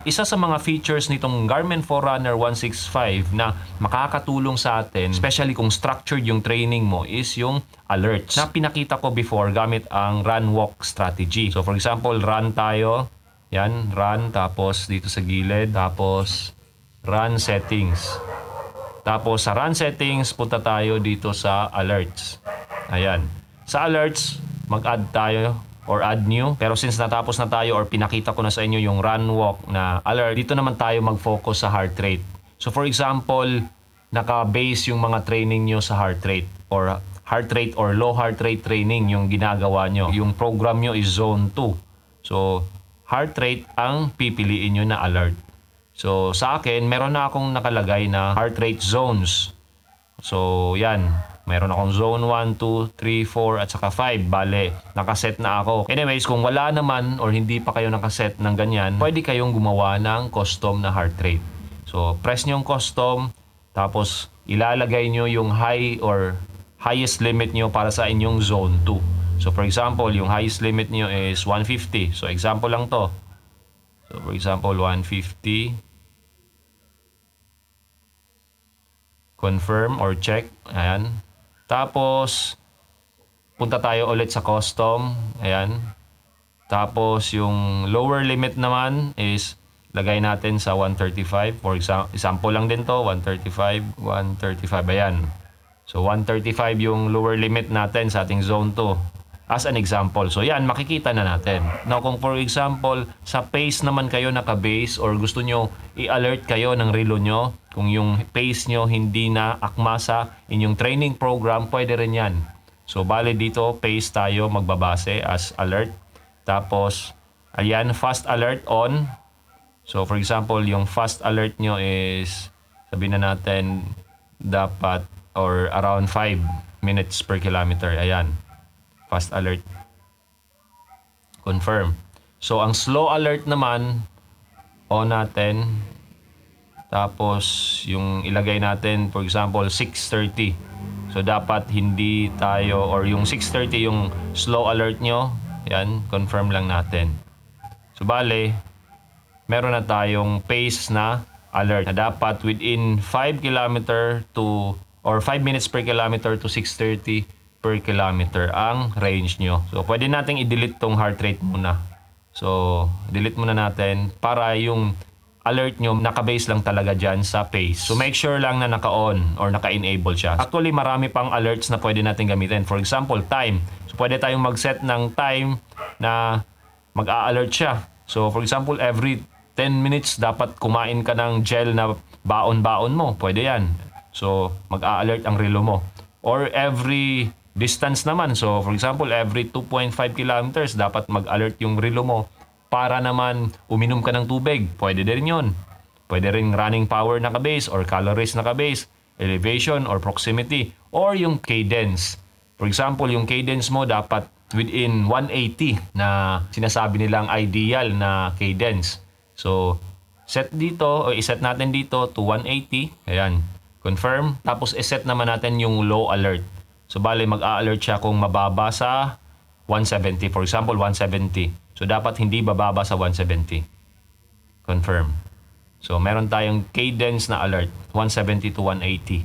Isa sa mga features nitong Garmin Forerunner 165 na makakatulong sa atin, especially kung structured yung training mo, is yung alerts na pinakita ko before gamit ang run-walk strategy. So for example, run tayo. Yan, run. Tapos dito sa gilid. Tapos run settings. Tapos sa run settings, punta tayo dito sa alerts. Ayan. Sa alerts, mag-add tayo or add new. Pero since natapos na tayo or pinakita ko na sa inyo yung run walk na alert, dito naman tayo mag-focus sa heart rate. So for example, naka-base yung mga training nyo sa heart rate or low heart rate training yung ginagawa nyo. Yung program nyo is zone 2. So heart rate ang pipiliin nyo na alert. So sa akin, meron na akong nakalagay na heart rate zones. So yan. Meron akong zone 1, 2, 3, 4 at saka 5. Bale, nakaset na ako. Anyways, kung wala naman or hindi pa kayo nakaset ng ganyan, pwede kayong gumawa ng custom na heart rate. So, press nyo yung custom, tapos ilalagay nyo yung high or highest limit nyo para sa inyong zone 2. So, for example, yung highest limit nyo is 150. So, example lang to. So, for example, 150. Confirm or check. Ayan. Tapos, punta tayo ulit sa custom. Ayan. Tapos, yung lower limit naman is lagay natin sa 135. For example lang din to, 135, 135. Ayan. So, 135 yung lower limit natin sa ating zone 2. As an example. So, yan, makikita na natin. Now, kung for example, sa pace naman kayo naka-base or gusto nyo i-alert kayo ng relo nyo, kung yung pace nyo hindi na akma sa inyong training program, pwede rin yan. So, bale dito, pace tayo magbabase as alert. Tapos, ayan, fast alert on. So, for example, yung fast alert nyo is, sabihin na natin, dapat or around 5 minutes per kilometer. Ayan. Fast alert. Confirm. So, ang slow alert naman, on natin. Tapos, yung ilagay natin, for example, 6:30. So, dapat hindi tayo, or yung 6:30 yung slow alert nyo. Yan, confirm lang natin. So, bale, meron na tayong pace na alert na dapat within 5 kilometer to, or 5 minutes per kilometer to 6:30 per kilometer ang range nyo. So, pwede nating i-delete tong heart rate muna. So, delete muna natin para yung alert nyo naka-base lang talaga dyan sa pace. So, make sure lang na naka-on or naka-enable siya. Actually, marami pang alerts na pwede natin gamitin. For example, time. So, pwede tayong mag-set ng time na mag-a-alert siya. So, for example, every 10 minutes dapat kumain ka ng gel na baon-baon mo. Pwede yan. So, mag-a-alert ang relo mo. Or every distance naman. So, for example, every 2.5 kilometers, dapat mag-alert yung relo mo para naman uminom ka ng tubig. Pwede din yun. Pwede rin running power naka-base or calories naka-base, elevation or proximity, or yung cadence. For example, yung cadence mo dapat within 180 na sinasabi nilang ideal na cadence. So, set dito o iset natin dito to 180. Ayan. Confirm. Tapos, iset naman natin yung low alert. So, bale, mag-a-alert siya kung mababa sa 170. For example, 170. So, dapat hindi bababa sa 170. Confirm. So, meron tayong cadence na alert. 170 to 180.